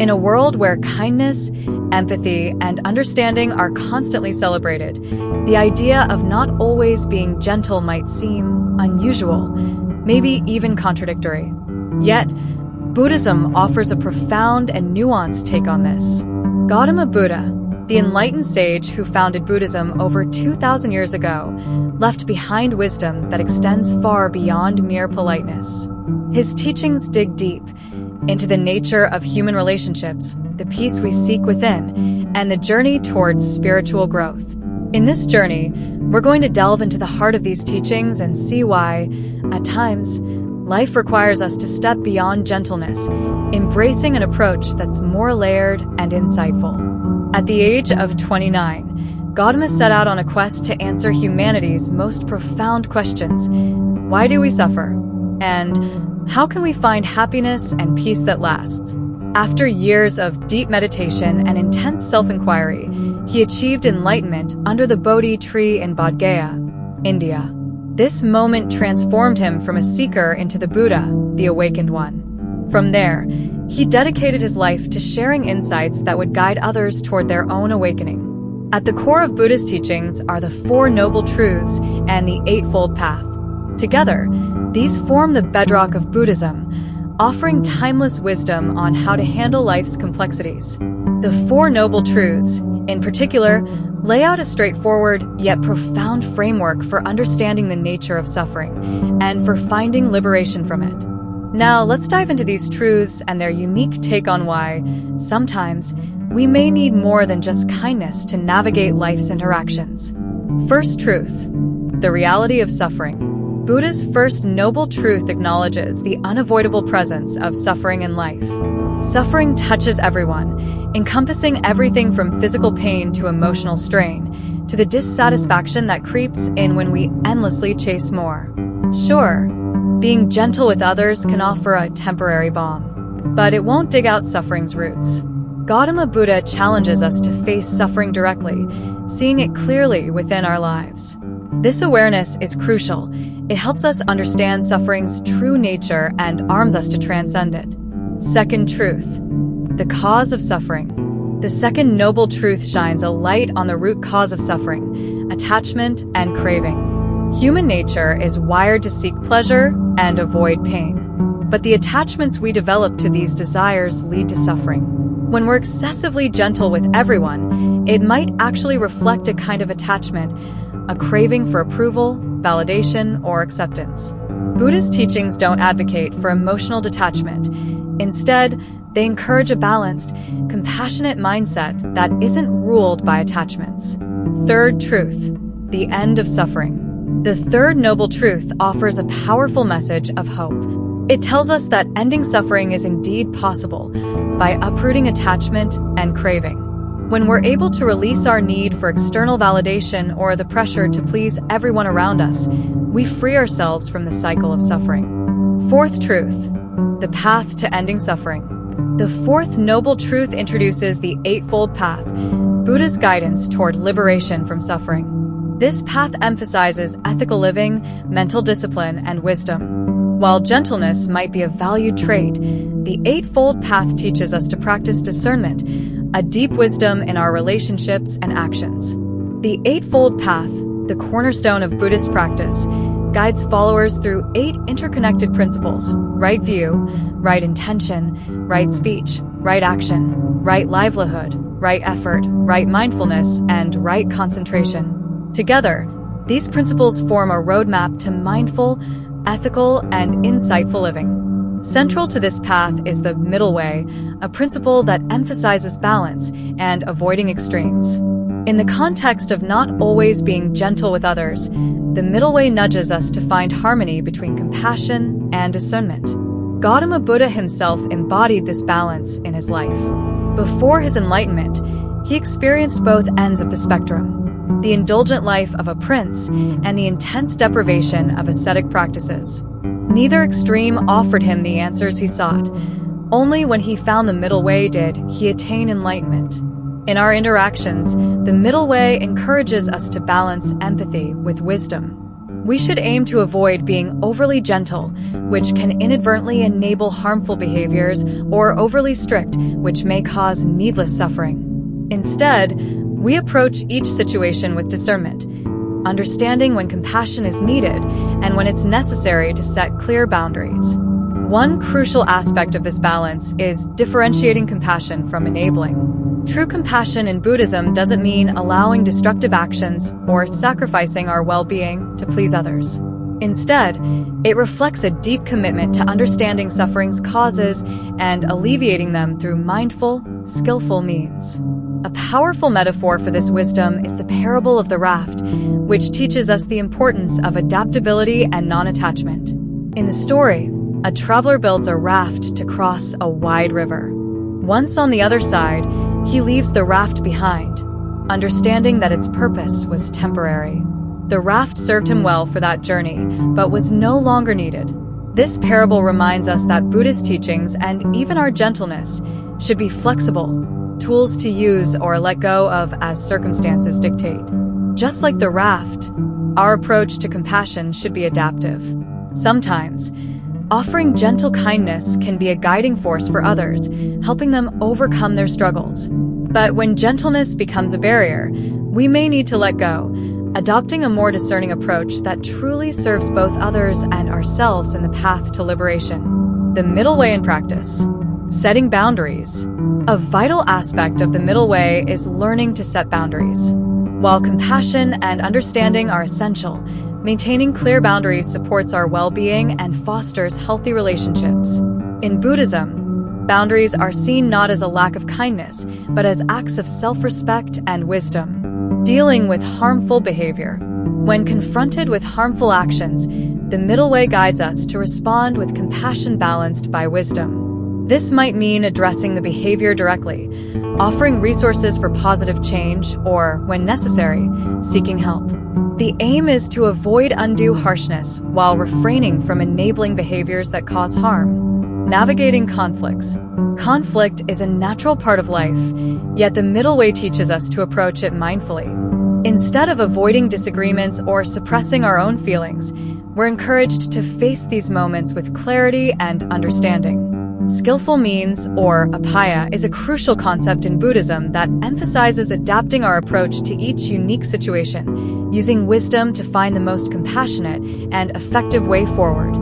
In a world where kindness, empathy, and understanding are constantly celebrated, the idea of not always being gentle might seem unusual, maybe even contradictory. Yet, Buddhism offers a profound and nuanced take on this. Gautama Buddha, the enlightened sage who founded Buddhism over 2,000 years ago, left behind wisdom that extends far beyond mere politeness. His teachings dig deep into the nature of human relationships, the peace we seek within, and the journey towards spiritual growth. In this journey, we're going to delve into the heart of these teachings and see why, at times, life requires us to step beyond gentleness, embracing an approach that's more layered and insightful. At the age of 29, Gautama set out on a quest to answer humanity's most profound questions. Why do we suffer? And how can we find happiness and peace that lasts? After years of deep meditation and intense self-inquiry, he achieved enlightenment under the Bodhi tree in Bodh Gaya, India. This moment transformed him from a seeker into the Buddha, the awakened one. From there, he dedicated his life to sharing insights that would guide others toward their own awakening. At the core of Buddhist teachings are the Four Noble Truths and the Eightfold Path. Together, these form the bedrock of Buddhism, offering timeless wisdom on how to handle life's complexities. The Four Noble Truths, in particular, lay out a straightforward yet profound framework for understanding the nature of suffering and for finding liberation from it. Now, let's dive into these truths and their unique take on why, sometimes, we may need more than just kindness to navigate life's interactions. First truth, the reality of suffering. Buddha's first noble truth acknowledges the unavoidable presence of suffering in life. Suffering touches everyone, encompassing everything from physical pain to emotional strain, to the dissatisfaction that creeps in when we endlessly chase more. Sure, being gentle with others can offer a temporary balm, but it won't dig out suffering's roots. Gautama Buddha challenges us to face suffering directly, seeing it clearly within our lives. This awareness is crucial. It helps us understand suffering's true nature and arms us to transcend it. Second truth, the cause of suffering. The second noble truth shines a light on the root cause of suffering, attachment and craving. Human nature is wired to seek pleasure and avoid pain. But the attachments we develop to these desires lead to suffering. When we're excessively gentle with everyone, it might actually reflect a kind of attachment, a craving for approval, validation, or acceptance. Buddhist teachings don't advocate for emotional detachment. Instead, they encourage a balanced, compassionate mindset that isn't ruled by attachments. Third truth, the end of suffering. The third noble truth offers a powerful message of hope. It tells us that ending suffering is indeed possible by uprooting attachment and craving. When we're able to release our need for external validation or the pressure to please everyone around us, we free ourselves from the cycle of suffering. Fourth truth, the path to ending suffering. The fourth noble truth introduces the Eightfold Path, Buddha's guidance toward liberation from suffering. This path emphasizes ethical living, mental discipline, and wisdom. While gentleness might be a valued trait, the Eightfold Path teaches us to practice discernment, a deep wisdom in our relationships and actions. The Eightfold Path, the cornerstone of Buddhist practice, guides followers through 8 interconnected principles: right view, right intention, right speech, right action, right livelihood, right effort, right mindfulness, and right concentration. Together, these principles form a roadmap to mindful, ethical, and insightful living. Central to this path is the middle way, a principle that emphasizes balance and avoiding extremes. In the context of not always being gentle with others, the middle way nudges us to find harmony between compassion and discernment. Gautama Buddha himself embodied this balance in his life. Before his enlightenment, he experienced both ends of the spectrum: the indulgent life of a prince and the intense deprivation of ascetic practices. Neither extreme offered him the answers he sought. Only when he found the middle way did he attain enlightenment. In our interactions, the middle way encourages us to balance empathy with wisdom, We should aim to avoid being overly gentle, which can inadvertently enable harmful behaviors, or overly strict, which may cause needless suffering. Instead, we approach each situation with discernment, understanding when compassion is needed and when it's necessary to set clear boundaries. One crucial aspect of this balance is differentiating compassion from enabling. True compassion in Buddhism doesn't mean allowing destructive actions or sacrificing our well-being to please others. Instead, it reflects a deep commitment to understanding suffering's causes and alleviating them through mindful, skillful means. A powerful metaphor for this wisdom is the parable of the raft, which teaches us the importance of adaptability and non-attachment. In the story, a traveler builds a raft to cross a wide river. Once on the other side, he leaves the raft behind, understanding that its purpose was temporary. The raft served him well for that journey, but was no longer needed. This parable reminds us that Buddhist teachings and even our gentleness should be flexible, tools to use or let go of as circumstances dictate. Just like the raft, our approach to compassion should be adaptive. Sometimes, offering gentle kindness can be a guiding force for others, helping them overcome their struggles. But when gentleness becomes a barrier, we may need to let go, adopting a more discerning approach that truly serves both others and ourselves in the path to liberation. The middle way in practice. Setting boundaries. A vital aspect of the middle way is learning to set boundaries. While compassion and understanding are essential, maintaining clear boundaries supports our well-being and fosters healthy relationships. In Buddhism, boundaries are seen not as a lack of kindness, but as acts of self-respect and wisdom. Dealing with harmful behavior. When confronted with harmful actions, the middle way guides us to respond with compassion balanced by wisdom. This might mean addressing the behavior directly, offering resources for positive change, or, when necessary, seeking help. The aim is to avoid undue harshness while refraining from enabling behaviors that cause harm. Navigating conflicts. Conflict is a natural part of life, yet the middle way teaches us to approach it mindfully. Instead of avoiding disagreements or suppressing our own feelings, we're encouraged to face these moments with clarity and understanding. Skillful means, or upaya, is a crucial concept in Buddhism that emphasizes adapting our approach to each unique situation, using wisdom to find the most compassionate and effective way forward.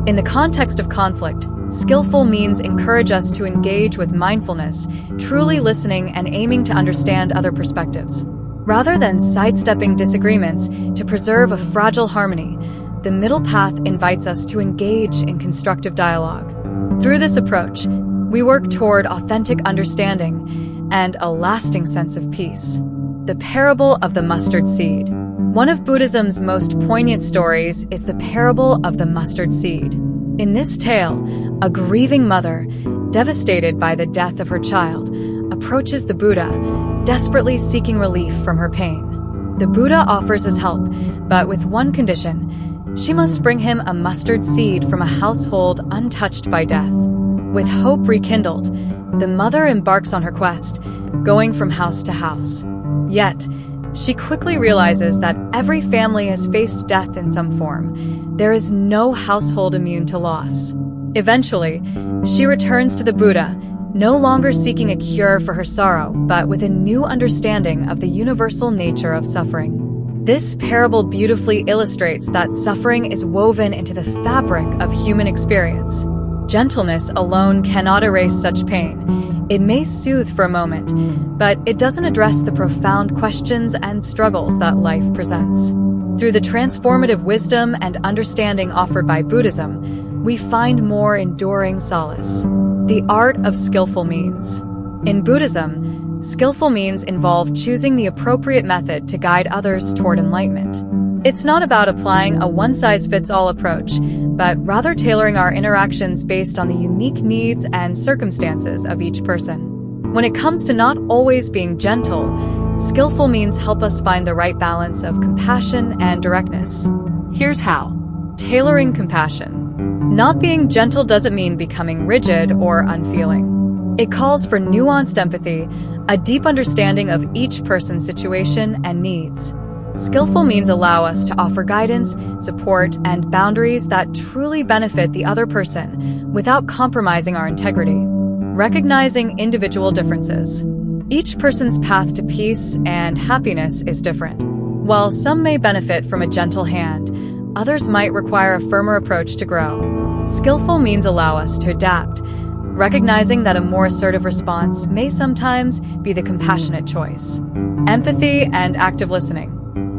In the context of conflict, skillful means encourage us to engage with mindfulness, truly listening and aiming to understand other perspectives. Rather than sidestepping disagreements to preserve a fragile harmony, the middle path invites us to engage in constructive dialogue. Through this approach, we work toward authentic understanding and a lasting sense of peace. The parable of the mustard seed. One of Buddhism's most poignant stories is the parable of the mustard seed. In this tale, a grieving mother, devastated by the death of her child, approaches the Buddha, desperately seeking relief from her pain. The Buddha offers his help, but with one condition: she must bring him a mustard seed from a household untouched by death. With hope rekindled, the mother embarks on her quest, going from house to house. Yet, she quickly realizes that every family has faced death in some form. There is no household immune to loss. Eventually, she returns to the Buddha, no longer seeking a cure for her sorrow, but with a new understanding of the universal nature of suffering. This parable beautifully illustrates that suffering is woven into the fabric of human experience. Gentleness alone cannot erase such pain. It may soothe for a moment, but it doesn't address the profound questions and struggles that life presents. Through the transformative wisdom and understanding offered by Buddhism, we find more enduring solace. The art of skillful means. In Buddhism, skillful means involve choosing the appropriate method to guide others toward enlightenment. It's not about applying a one-size-fits-all approach, but rather tailoring our interactions based on the unique needs and circumstances of each person. When it comes to not always being gentle, skillful means help us find the right balance of compassion and directness. Here's how. Tailoring compassion. Not being gentle doesn't mean becoming rigid or unfeeling. It calls for nuanced empathy, a deep understanding of each person's situation and needs. Skillful means allow us to offer guidance, support, and boundaries that truly benefit the other person without compromising our integrity. Recognizing individual differences. Each person's path to peace and happiness is different. While some may benefit from a gentle hand, others might require a firmer approach to grow. Skillful means allow us to adapt, recognizing that a more assertive response may sometimes be the compassionate choice. Empathy and active listening.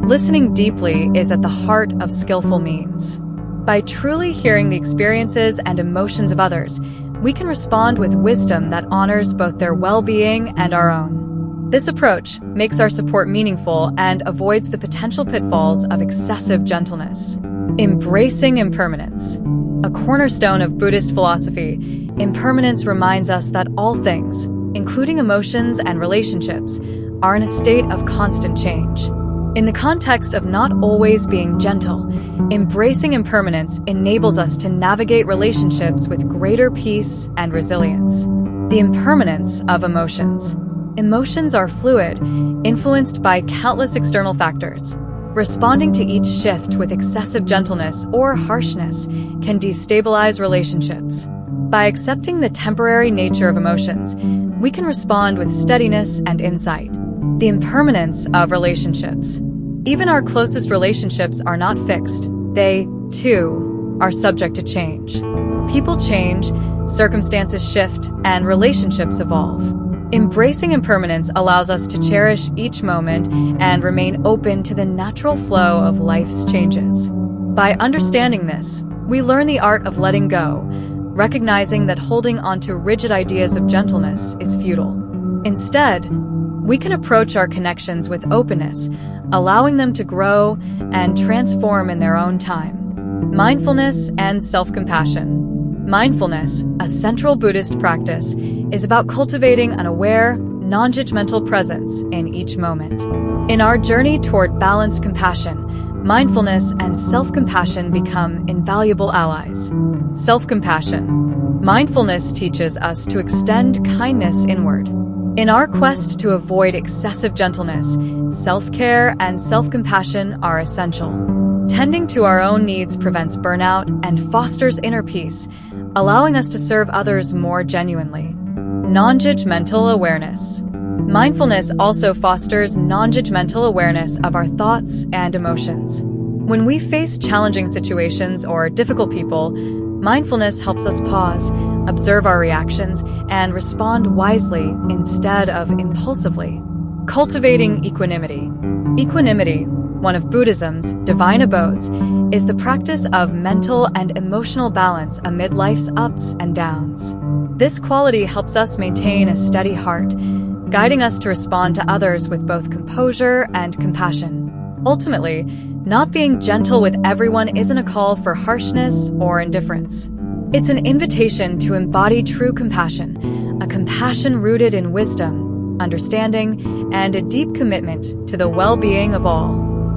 Listening deeply is at the heart of skillful means. By truly hearing the experiences and emotions of others, we can respond with wisdom that honors both their well-being and our own. This approach makes our support meaningful and avoids the potential pitfalls of excessive gentleness. Embracing impermanence. A cornerstone of Buddhist philosophy, impermanence reminds us that all things, including emotions and relationships, are in a state of constant change. In the context of not always being gentle, embracing impermanence enables us to navigate relationships with greater peace and resilience. The impermanence of emotions. Emotions are fluid, influenced by countless external factors. Responding to each shift with excessive gentleness or harshness can destabilize relationships. By accepting the temporary nature of emotions, we can respond with steadiness and insight. The impermanence of relationships. Even our closest relationships are not fixed. They, too, are subject to change. People change, circumstances shift, and relationships evolve. Embracing impermanence allows us to cherish each moment and remain open to the natural flow of life's changes. By understanding this, we learn the art of letting go, recognizing that holding onto rigid ideas of gentleness is futile. Instead, we can approach our connections with openness, allowing them to grow and transform in their own time. Mindfulness and self-compassion. Mindfulness, a central Buddhist practice, is about cultivating an aware, non-judgmental presence in each moment. In our journey toward balanced compassion, mindfulness and self-compassion become invaluable allies. Self-compassion. Mindfulness teaches us to extend kindness inward. In our quest to avoid excessive gentleness, self-care and self-compassion are essential. Tending to our own needs prevents burnout and fosters inner peace, allowing us to serve others more genuinely. Non-judgmental awareness. Mindfulness also fosters non-judgmental awareness of our thoughts and emotions. When we face challenging situations or difficult people, mindfulness helps us pause, observe our reactions, and respond wisely instead of impulsively. Cultivating equanimity. Equanimity, one of Buddhism's divine abodes, is the practice of mental and emotional balance amid life's ups and downs. This quality helps us maintain a steady heart, guiding us to respond to others with both composure and compassion. Ultimately, not being gentle with everyone isn't a call for harshness or indifference. It's an invitation to embody true compassion, a compassion rooted in wisdom, understanding, and a deep commitment to the well-being of all.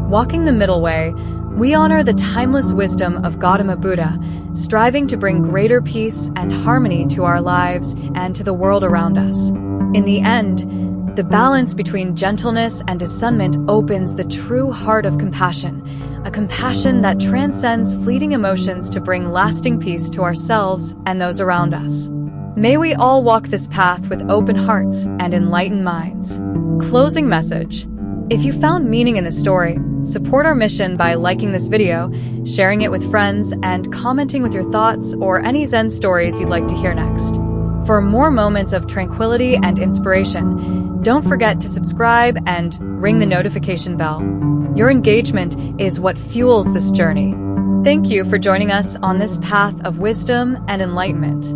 Walking the middle way, we honor the timeless wisdom of Gautama Buddha, striving to bring greater peace and harmony to our lives and to the world around us. In the end, the balance between gentleness and discernment opens the true heart of compassion, a compassion that transcends fleeting emotions to bring lasting peace to ourselves and those around us. May we all walk this path with open hearts and enlightened minds. Closing message. If you found meaning in this story, support our mission by liking this video, sharing it with friends, and commenting with your thoughts or any Zen stories you'd like to hear next. For more moments of tranquility and inspiration, don't forget to subscribe and ring the notification bell. Your engagement is what fuels this journey. Thank you for joining us on this path of wisdom and enlightenment.